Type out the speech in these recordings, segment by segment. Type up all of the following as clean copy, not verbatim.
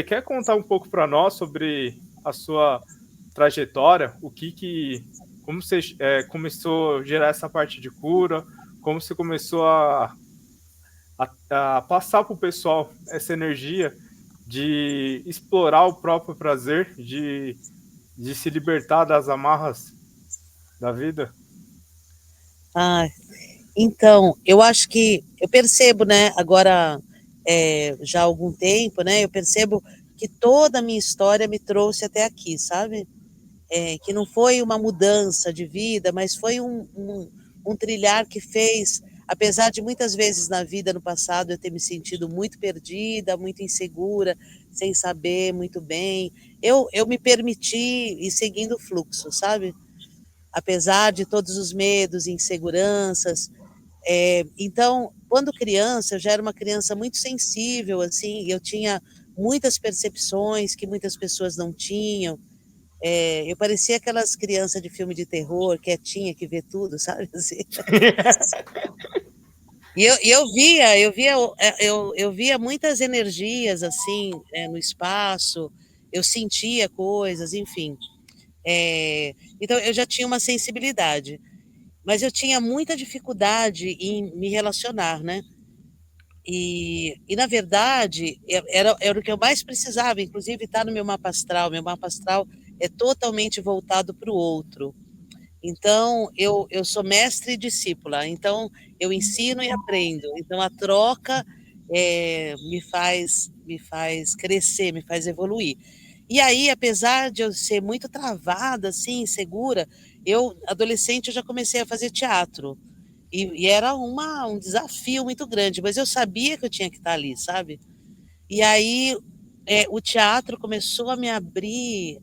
quer contar um pouco para nós sobre a sua trajetória? Como você começou a gerar essa parte de cura? Como você começou a passar para o pessoal essa energia de explorar o próprio prazer, de se libertar das amarras da vida? Ah, então, eu acho que eu percebo, né, agora, já há algum tempo, né, eu percebo que toda a minha história me trouxe até aqui, sabe? Que não foi uma mudança de vida, mas foi um trilhar que fez, apesar de muitas vezes na vida, no passado, eu ter me sentido muito perdida, muito insegura, sem saber muito bem, eu me permiti ir seguindo o fluxo, sabe? Apesar de todos os medos e inseguranças. Então, quando criança, eu já era uma criança muito sensível, assim, eu tinha muitas percepções que muitas pessoas não tinham. Eu parecia aquelas crianças de filme de terror, quietinha, que vê tudo, sabe, assim. Eu via muitas energias, assim, no espaço, eu sentia coisas, enfim. Então eu já tinha uma sensibilidade, mas eu tinha muita dificuldade em me relacionar, né. E na verdade, era o que eu mais precisava, inclusive está no meu mapa astral é totalmente voltado para o outro. Então, eu sou mestre e discípula, então eu ensino e aprendo. Então a troca, me faz crescer, me faz evoluir. E aí, apesar de eu ser muito travada, assim, insegura, eu, adolescente, eu já comecei a fazer teatro. E era um desafio muito grande, mas eu sabia que eu tinha que estar ali, sabe? E aí, o teatro começou a me abrir,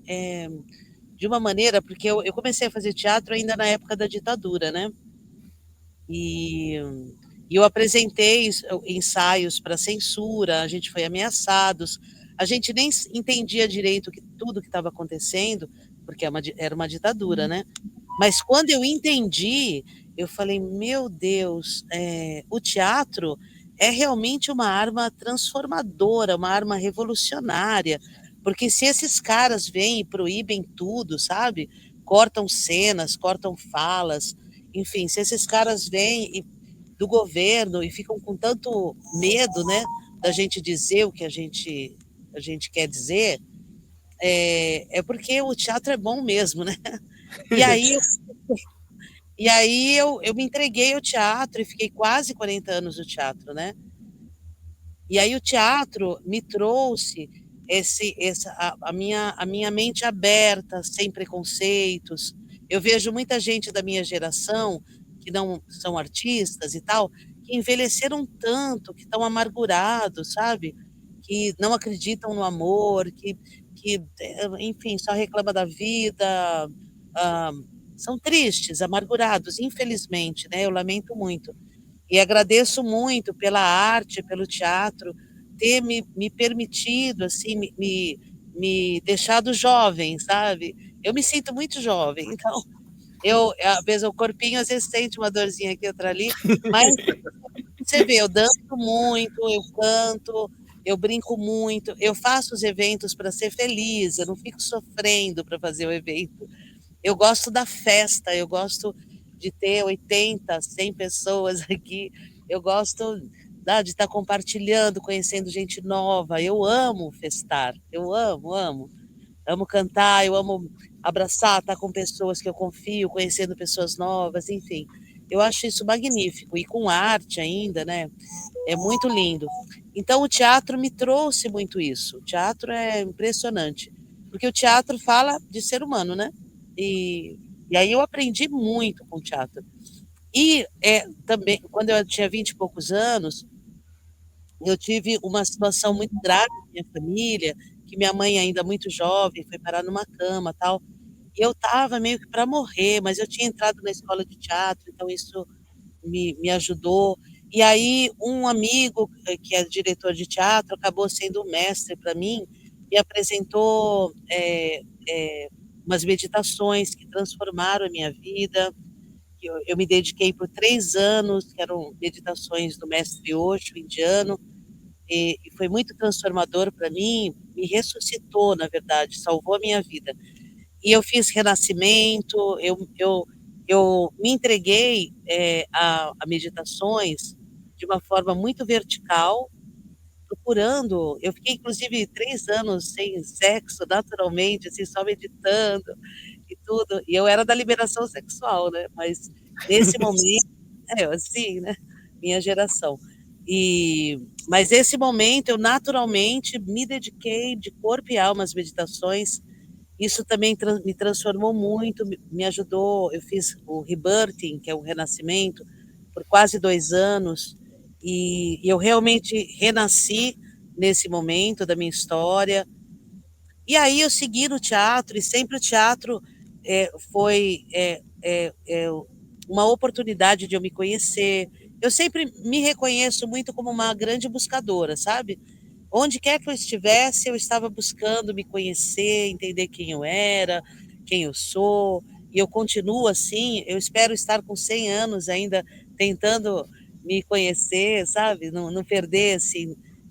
de uma maneira, porque eu comecei a fazer teatro ainda na época da ditadura, né? E, e eu apresentei ensaios para censura, a gente foi ameaçados, a gente nem entendia direito tudo que estava acontecendo, porque era uma ditadura, né? Mas quando eu entendi, eu falei, meu Deus, o teatro é realmente uma arma transformadora, uma arma revolucionária, porque se esses caras vêm e proíbem tudo, sabe? Cortam cenas, cortam falas, enfim, se esses caras vêm do governo e ficam com tanto medo, né, da gente dizer o que a gente quer dizer, é porque o teatro é bom mesmo, né? E aí eu me entreguei ao teatro e fiquei quase 40 anos no teatro, né. E aí o teatro me trouxe a minha mente aberta, sem preconceitos. Eu vejo muita gente da minha geração, que não são artistas e tal, que envelheceram tanto, que estão amargurados, sabe, que não acreditam no amor, enfim, só reclama da vida, hã, são tristes, amargurados, infelizmente, né, eu lamento muito. E agradeço muito pela arte, pelo teatro, ter me permitido, assim, me deixado jovem, sabe. Eu me sinto muito jovem, então às vezes o corpinho às vezes sente uma dorzinha aqui, outra ali, mas você vê, eu danço muito, eu canto, eu brinco muito, eu faço os eventos para ser feliz, eu não fico sofrendo para fazer o evento. Eu gosto da festa, eu gosto de ter 80, 100 pessoas aqui, eu gosto, de estar compartilhando, conhecendo gente nova, eu amo festar, eu amo, amo. Amo cantar, eu amo abraçar, estar com pessoas que eu confio, conhecendo pessoas novas, enfim. Eu acho isso magnífico, e com arte ainda, né, é muito lindo. Então o teatro me trouxe muito isso, o teatro é impressionante, porque o teatro fala de ser humano, né, e e aí eu aprendi muito com o teatro. E, também, quando eu tinha 20 e poucos anos, eu tive uma situação muito grave na minha família, que minha mãe ainda muito jovem foi parar numa cama, tal, e eu estava meio que para morrer, mas eu tinha entrado na escola de teatro, então isso me ajudou. E aí um amigo, que é diretor de teatro, acabou sendo um mestre para mim, e apresentou, umas meditações que transformaram a minha vida, que eu me dediquei por 3 anos, que eram meditações do mestre Osho, indiano, e foi muito transformador para mim, me ressuscitou, na verdade, salvou a minha vida. E eu fiz renascimento, eu me entreguei, a meditações de uma forma muito vertical, procurando. Eu fiquei inclusive 3 anos sem sexo, naturalmente, assim, só meditando e tudo, e eu era da liberação sexual, né, mas nesse momento assim, né, minha geração. Mas esse momento eu naturalmente me dediquei de corpo e alma às meditações, isso também me transformou muito, me ajudou. Eu fiz o rebirthing, que é o renascimento, por quase 2 anos, e eu realmente renasci nesse momento da minha história. E aí eu segui no teatro, e sempre o teatro foi uma oportunidade de eu me conhecer. Eu sempre me reconheço muito como uma grande buscadora, sabe? Onde quer que eu estivesse, eu estava buscando me conhecer, entender quem eu era, quem eu sou, e eu continuo assim. Eu espero estar com 100 anos ainda tentando me conhecer, sabe? Não perder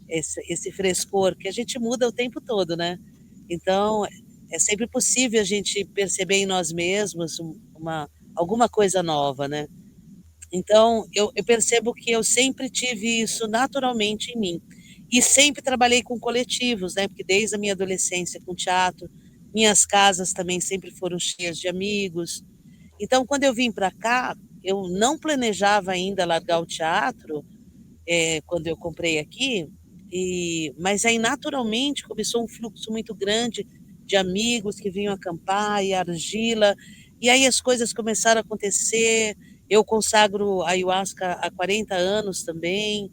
esse frescor, que a gente muda o tempo todo, né? Então, é sempre possível a gente perceber em nós mesmos alguma coisa nova, né? Então, eu percebo que eu sempre tive isso naturalmente em mim. E sempre trabalhei com coletivos, né? Porque desde a minha adolescência com teatro, minhas casas também sempre foram cheias de amigos. Então, quando eu vim para cá, eu não planejava ainda largar o teatro, quando eu comprei aqui, mas aí naturalmente começou um fluxo muito grande de amigos que vinham acampar e argila, e aí as coisas começaram a acontecer. Eu consagro ayahuasca há 40 anos também,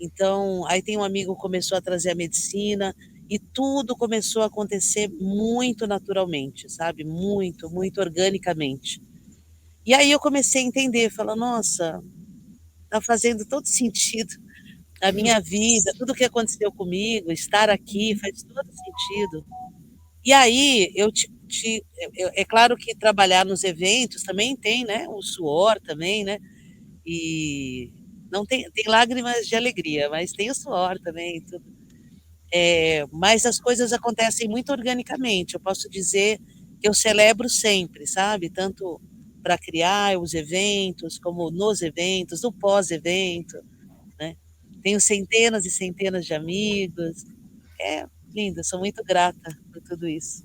então aí tem um amigo que começou a trazer a medicina, e tudo começou a acontecer muito naturalmente, sabe? Muito, muito organicamente. E aí eu comecei a entender, falar, nossa, tá fazendo todo sentido a minha vida, tudo o que aconteceu comigo, estar aqui faz todo sentido. E aí eu é claro que trabalhar nos eventos também tem, né, o suor também, né, e não tem lágrimas de alegria, mas tem o suor também, tudo. Mas as coisas acontecem muito organicamente. Eu posso dizer que eu celebro sempre, sabe, tanto para criar os eventos, como nos eventos, no pós-evento, né. Tenho centenas e centenas de amigos. É lindo, sou muito grata por tudo isso.